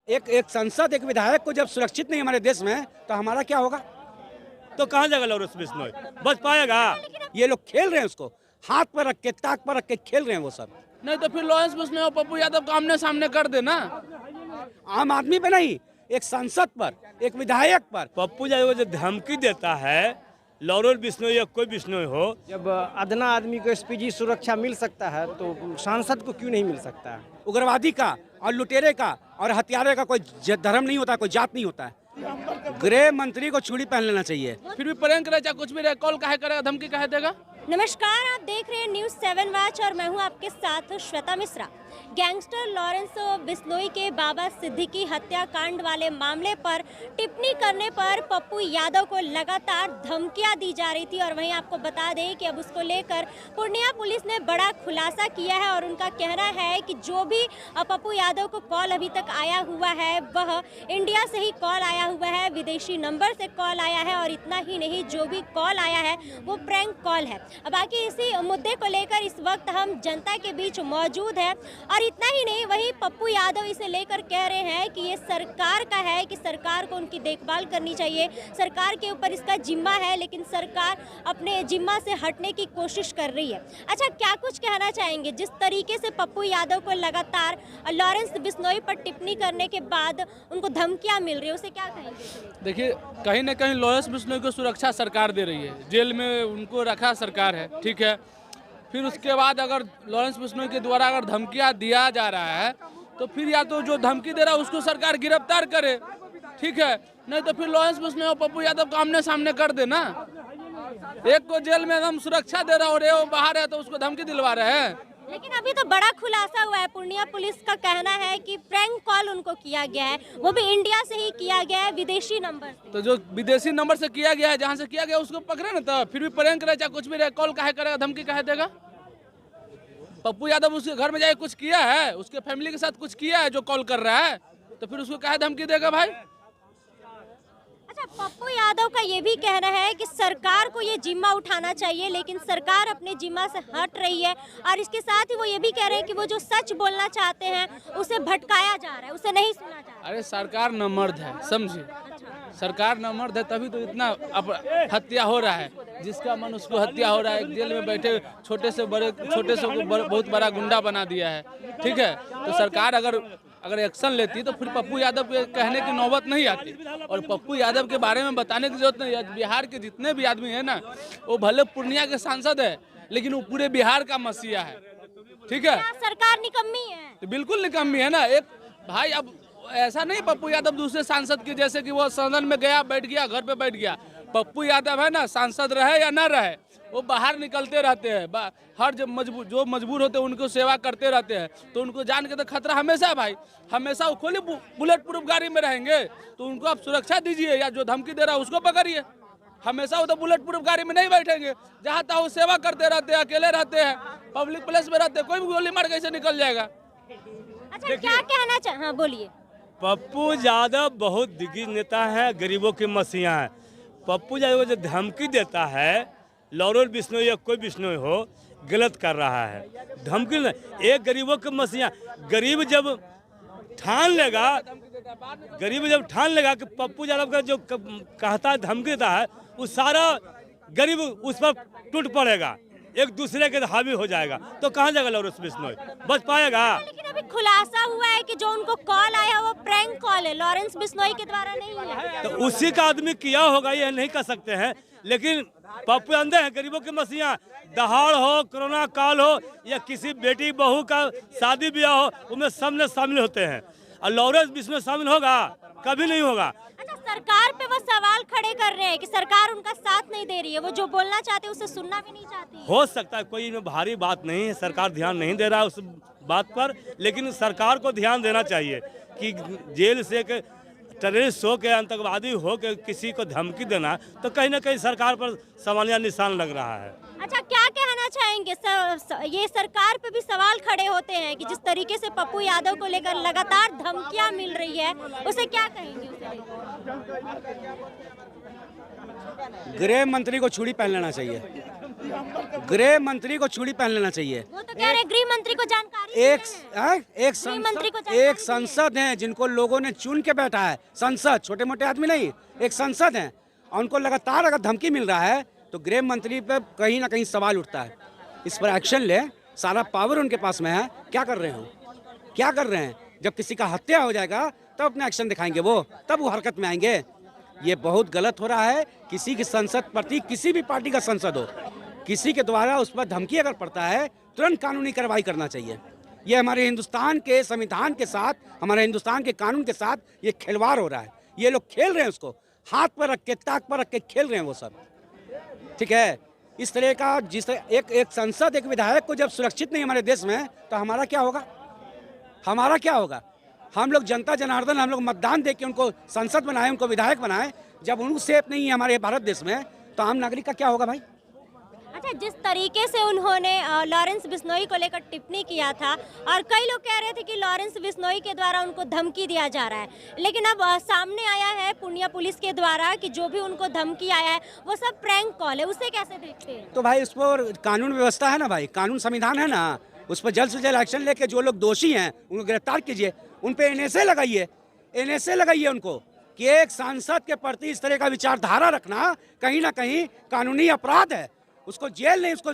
एक एक सांसद एक विधायक को जब सुरक्षित नहीं हमारे देश में तो हमारा क्या होगा? तो कहाँ जाएगा लॉरेंस बिश्नोई? बच पाएगा? ये लोग खेल रहे हैं, उसको हाथ पर रख के ताक पर रख के खेल रहे हैं वो सब। नहीं तो फिर लॉरेंस बिश्नोई और पप्पू यादव को आमने सामने कर देना। आम आदमी पे नहीं, एक सांसद पर, एक विधायक पर। पप्पू यादव जो धमकी देता है, लॉरेंस बिश्नोई या कोई बिश्नोई हो, जब अदना आदमी को एसपीजी सुरक्षा मिल सकता है तो सांसद को क्यों नहीं मिल सकता है? उग्रवादी का और लुटेरे का और हत्यारे का कोई धर्म नहीं होता, कोई जात नहीं होता है। गृह मंत्री को चूड़ी पहन लेना चाहिए। फिर भी प्रैंक रहे चाहे कुछ भी रहे, कॉल काहे करेगा, धमकी काहे देगा? नमस्कार, आप देख रहे हैं न्यूज़ 7 वॉच और मैं हूं आपके साथ श्वेता मिश्रा। गैंगस्टर लॉरेंस बिश्नोई के बाबा सिद्दीकी हत्याकांड वाले मामले पर टिप्पणी करने पर पप्पू यादव को लगातार धमकियां दी जा रही थी और वहीं आपको बता दें कि अब उसको लेकर पूर्णिया पुलिस ने बड़ा खुलासा किया है और उनका कहना है कि जो भी पप्पू यादव को कॉल अभी तक आया हुआ है वह इंडिया से ही कॉल आया हुआ है, विदेशी नंबर से कॉल आया है और इतना ही नहीं, जो भी कॉल आया है वो प्रैंक कॉल है। अब बाकी इसी मुद्दे को लेकर इस वक्त हम जनता के बीच मौजूद है और इतना ही नहीं, वहीं पप्पू यादव इसे लेकर कह रहे हैं कि ये सरकार का है, कि सरकार को उनकी देखभाल करनी चाहिए, सरकार के ऊपर इसका जिम्मा है, लेकिन सरकार अपने जिम्मा से हटने की कोशिश कर रही है। अच्छा, क्या कुछ कहना चाहेंगे जिस तरीके से पप्पू यादव को लगातार लॉरेंस बिश्नोई पर टिप्पणी करने के बाद उनको धमकियां मिल रही है, उसे क्या कहेंगे? देखिए, कहीं ना कहीं लॉरेंस बिश्नोई को सुरक्षा सरकार दे रही है, जेल में उनको रखा सरकार है, ठीक है। फिर उसके बाद अगर लॉरेंस बिश्नोई के द्वारा अगर धमकियां दिया जा रहा है तो फिर या तो जो धमकी दे रहा है उसको सरकार गिरफ्तार करे, ठीक है, नहीं तो फिर लॉरेंस बिश्नोई और पप्पू यादव को आमने सामने कर देना। एक को जेल में हम सुरक्षा दे रहा और वो बाहर है तो उसको धमकी दिलवा रहे हैं। लेकिन अभी तो बड़ा खुलासा हुआ है, पूर्णिया पुलिस का कहना है कि प्रैंक कॉल उनको किया गया है, वो भी इंडिया से ही किया गया है, विदेशी नंबर से। तो जो विदेशी नंबर से किया गया है, जहाँ से किया गया उसको पकड़े ना, तो फिर भी प्रैंक रहे चाहे कुछ भी रहे, कॉल काहे करेगा, धमकी काहे देगा? पप्पू यादव उसके घर में जाके कुछ किया है, उसके फैमिली के साथ कुछ किया है जो कॉल कर रहा है, तो फिर उसको काहे धमकी देगा भाई? अच्छा, पप्पू यादव का ये भी कहना है कि सरकार को ये जिम्मा उठाना चाहिए, लेकिन सरकार अपने जिम्मा से हट रही है और इसके साथ ही वो ये भी कह रहे हैं कि वो जो सच बोलना चाहते हैं उसे भटकाया जा रहा है, उसे नहीं सुना जा रहा है। अरे सरकार न मर्द है, समझिए, सरकार न मर्द है, तभी तो इतना अब हत्या हो रहा है, जिसका मन उसको हत्या हो रहा है। जेल में बैठे छोटे से बहुत बड़ा गुंडा बना दिया है, ठीक है। तो सरकार अगर एक्शन लेती तो फिर पप्पू यादव के कहने की नौबत नहीं आती। और पप्पू यादव के बारे में बताने की जरूरत नहीं है, बिहार के जितने भी आदमी है ना, वो भले पूर्णिया के सांसद है लेकिन वो पूरे बिहार का मसीहा है, ठीक है। सरकार निकम्मी है, तो बिल्कुल निकम्मी है ना। एक भाई, अब ऐसा नहीं पप्पू यादव दूसरे सांसद की जैसे कि वो सदन में गया, बैठ गया, घर पे बैठ गया। पप्पू यादव है ना, सांसद रहे या ना रहे, वो बाहर निकलते रहते हैं, हर जो मजबूर होते हैं उनको सेवा करते रहते हैं। तो उनको जान के तो खतरा हमेशा है भाई, हमेशा वो खोली बुलेट प्रूफ गाड़ी में रहेंगे, तो उनको आप सुरक्षा दीजिए या जो धमकी दे रहा है उसको पकड़िए। हमेशा वो तो बुलेट प्रूफ गाड़ी में नहीं बैठेंगे, जहाँ तक वो सेवा करते रहते हैं, अकेले रहते हैं, पब्लिक प्लेस में रहते हैं, कोई भी गोली मार कैसे निकल जाएगा। अच्छा, क्या कहना चाह, हाँ बोलिए। पप्पू यादव बहुत दिग्गज नेता है, गरीबों के मसीहा है। पप्पू यादव जो धमकी देता है, लॉरेंस बिश्नोई या कोई बिश्नोई हो, गलत कर रहा है। धमकी नहीं, एक गरीबों के मसीहा, गरीब जब ठान लेगा कि पप्पू यादव का जो कहता है, धमकी देता है, वो सारा गरीब उस पर टूट पड़ेगा, एक दूसरे के हावी हो जाएगा, तो कहाँ जाएगा लॉरेंस बिश्नोई? बच पाएगा? लेकिन अभी खुलासा हुआ है कि जो उनको कॉल आया वो प्रैंक कॉल है, लॉरेंस बिश्नोई के द्वारा नहीं है। तो उसी का आदमी किया होगा, ये नहीं कर सकते हैं। लेकिन पप्पू अंधे हैं, गरीबों के मसीहा, दहाड़ हो, कोरोना काल हो या किसी बेटी बहू का शादी ब्याह हो, उनमें सब शामिल होते हैं। और लॉरेंस बिश्नोई शामिल होगा? कभी नहीं होगा। अच्छा, सरकार पे वो सवाल खड़े कर रहे हैं कि सरकार उनका साथ नहीं दे रही है, वो जो बोलना चाहते हैं उसे सुनना भी नहीं चाहती। हो सकता है कोई इनमें भारी बात नहीं है, सरकार ध्यान नहीं दे रहा है उस बात पर, लेकिन सरकार को ध्यान देना चाहिए कि जेल से टेररिस्ट हो के, आतंकवादी हो के किसी को धमकी देना, तो कहीं ना कहीं सरकार पर सवालिया निशान लग रहा है। अच्छा, क्या कहना चाहेंगे? ये सरकार पे भी सवाल खड़े होते हैं कि जिस तरीके से पप्पू यादव को लेकर लगातार धमकियां मिल रही है, उसे क्या कहेंगे? गृह मंत्री को चूड़ी पहन लेना चाहिए। गृह मंत्री को चूड़ी पहन लेना चाहिए। वो तो कह रहे गृह मंत्री को जानकारी एक मंत्री को जानकारी एक संसद है जिनको लोगों ने चुन के बैठा है। संसद छोटे मोटे आदमी नहीं, एक संसद है और उनको लगातार अगर धमकी मिल रहा है तो गृह मंत्री पे कहीं ना कहीं सवाल उठता है। इस पर एक्शन ले, सारा पावर उनके पास में है। क्या कर रहे हो, क्या कर रहे हैं? जब किसी का हत्या हो जाएगा तब अपना एक्शन दिखाएंगे वो, तब वो हरकत में आएंगे। ये बहुत गलत हो रहा है। किसी की संसद प्रति, किसी भी पार्टी का संसद हो, किसी के द्वारा उस पर धमकी अगर पड़ता है तुरंत कानूनी कार्रवाई करना चाहिए। ये हमारे हिंदुस्तान के संविधान के साथ, हमारे हिंदुस्तान के कानून के साथ ये खिलवाड़ हो रहा है। ये लोग खेल रहे हैं, उसको हाथ पर रख के, ताक पर रख के खेल रहे हैं वो सब। ठीक है, इस तरह का जिस तरह एक संसद, एक विधायक को जब सुरक्षित नहीं हमारे देश में, तो हमारा क्या होगा? हमारा क्या होगा? हम लोग जनता जनार्दन, हम लोग मतदान दे के उनको संसद बनाए, उनको विधायक बनाए। जब उनको सेफ नहीं है हमारे भारत देश में, तो आम नागरिक का क्या होगा भाई? अच्छा, जिस तरीके से उन्होंने लॉरेंस बिश्नोई को लेकर टिप्पणी किया था और कई लोग कह रहे थे कि लॉरेंस बिश्नोई के द्वारा उनको धमकी दिया जा रहा है, लेकिन अब सामने आया है पूर्णिया पुलिस के द्वारा कि जो भी उनको धमकी आया है वो सब प्रैंक कॉल है। उसे कैसे देखते हैं? तो भाई उस पर कानून व्यवस्था है ना भाई, कानून संविधान है ना, उस पर जल्द से जल्द एक्शन लेके जो लोग दोषी हैं उनको गिरफ्तार कीजिए। उन पे एनएसए लगाइए, एनएसए लगाइए उनको कि एक सांसद के प्रति इस तरह का विचारधारा रखना कहीं ना कहीं कानूनी अपराध है। उसको जेल नहीं, उसको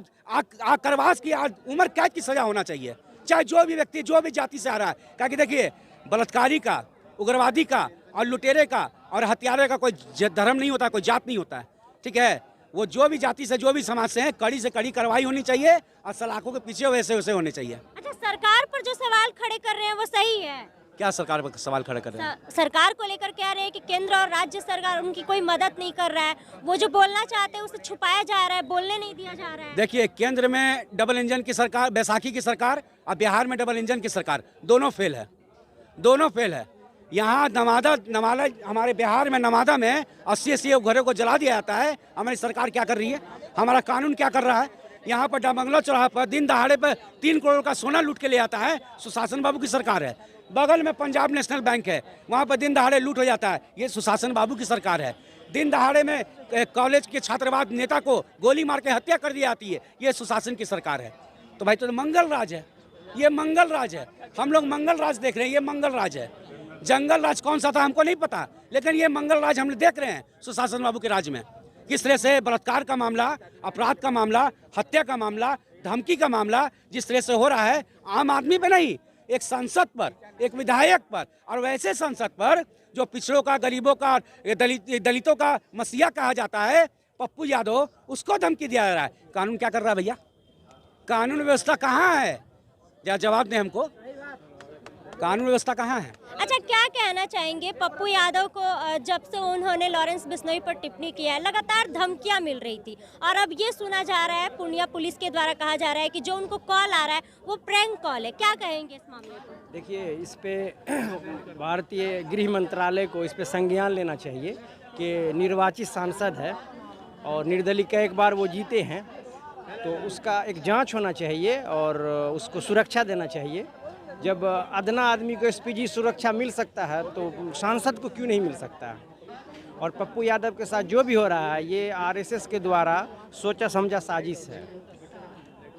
करवास की उम्र कैद की सजा होना चाहिए, चाहे जो भी व्यक्ति जो भी जाति से आ रहा है। क्या कि देखिए, बलात्कारी का, उग्रवादी का और लुटेरे का और हत्यारे का कोई धर्म नहीं होता, कोई जात नहीं होता है। ठीक है, वो जो भी जाति से, जो भी समाज से है, कड़ी से कड़ी कार्रवाई होनी चाहिए और सलाखों के पीछे वैसे वैसे होने चाहिए। अच्छा, सरकार पर जो सवाल खड़े कर रहे हैं वो सही है? क्या सरकार पर सवाल खड़े कर रहे हैं? सरकार को लेकर कह रहे हैं कि केंद्र और राज्य सरकार उनकी कोई मदद नहीं कर रहा है, वो जो बोलना चाहते हैं उसे छुपाया जा रहा है, बोलने नहीं दिया जा रहा है। देखिए, केंद्र में डबल इंजन की सरकार, बैसाखी की सरकार, और बिहार में डबल इंजन की सरकार, दोनों फेल है, दोनों फेल है। यहाँ नवादा हमारे बिहार में नवादा में 80 घरों को जला दिया जाता है। हमारी सरकार क्या कर रही है? हमारा कानून क्या कर रहा है? यहाँ पर डामंगला चौराहा पर दिन दहाड़े पर 3 करोड़ का सोना लूट के ले आता है, सुशासन बाबू की सरकार है। बगल में पंजाब नेशनल बैंक है, वहाँ पर दिन दहाड़े लूट हो जाता है, ये सुशासन बाबू की सरकार है। दिन दहाड़े में कॉलेज के छात्रवाद नेता को गोली मार के हत्या कर दी जाती है, ये सुशासन की सरकार है। तो भाई, तो मंगल राज है, ये मंगल राज है। हम लोग मंगल राज देख रहे हैं, ये मंगल राज है। जंगल राज कौन सा था हमको नहीं पता, लेकिन ये मंगल राज हम देख रहे हैं सुशासन बाबू के राज में। किस तरह से बलात्कार का मामला, अपराध का मामला, हत्या का मामला, धमकी का मामला जिस तरह से हो रहा है, आम आदमी पे नहीं, एक सांसद पर, एक विधायक पर, और वैसे सांसद पर जो पिछड़ों का, गरीबों का, दलितों का मसीहा कहा जाता है, पप्पू यादव, उसको धमकी दिया जा रहा है। कानून क्या कर रहा है भैया? कानून व्यवस्था कहाँ है? या जवाब दें हमको, कानून व्यवस्था कहाँ है? अच्छा, क्या कहना चाहेंगे पप्पू यादव को? जब से उन्होंने लॉरेंस बिश्नोई पर टिप्पणी किया है, लगातार धमकियां मिल रही थी और अब ये सुना जा रहा है, पूर्णिया पुलिस के द्वारा कहा जा रहा है कि जो उनको कॉल आ रहा है वो प्रैंक कॉल है। क्या कहेंगे इस मामले पर? देखिए, इस पे भारतीय गृह मंत्रालय को इस पे संज्ञान लेना चाहिए कि निर्वाचित सांसद है और निर्दलीय का एक बार वो जीते हैं, तो उसका एक जांच होना चाहिए और उसको सुरक्षा देना चाहिए। जब अदना आदमी को एसपीजी सुरक्षा मिल सकता है तो सांसद को क्यों नहीं मिल सकता है? और पप्पू यादव के साथ जो भी हो रहा है, ये आरएसएस के द्वारा सोचा समझा साजिश है।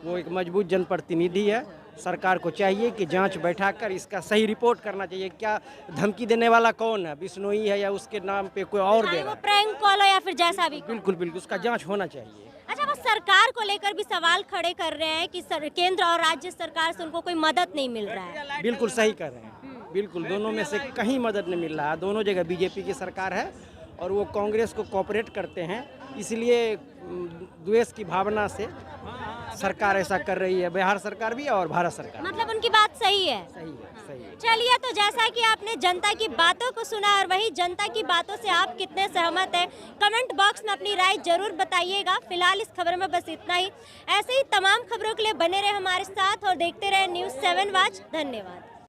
वो एक मजबूत जनप्रतिनिधि है, सरकार को चाहिए कि जांच बैठाकर इसका सही रिपोर्ट करना चाहिए। क्या धमकी देने वाला कौन है? बिश्नोई है या उसके नाम पे कोई और दे रहा है? प्रैंक कॉल हो या फिर जैसा भी? बिल्कुल बिल्कुल, उसका जांच होना चाहिए। अच्छा, वो सरकार को लेकर भी सवाल खड़े कर रहे हैं कि केंद्र और राज्य सरकार से उनको कोई मदद नहीं मिल रहा है। बिल्कुल सही कर रहे हैं, बिल्कुल दोनों में से कहीं मदद नहीं मिल रहा है। दोनों जगह बीजेपी की सरकार है और वो कांग्रेस को कोऑपरेट करते हैं, इसलिए द्वेष की भावना से सरकार ऐसा कर रही है, बिहार सरकार भी और भारत सरकार। मतलब उनकी बात सही है? सही है, सही है। चलिए, तो जैसा कि आपने जनता की बातों को सुना और वही जनता की बातों से आप कितने सहमत हैं, कमेंट बॉक्स में अपनी राय जरूर बताइएगा। फिलहाल इस खबर में बस इतना ही। ऐसे ही तमाम खबरों के लिए बने रहे हमारे साथ और देखते रहे न्यूज़ 7 वॉच। धन्यवाद।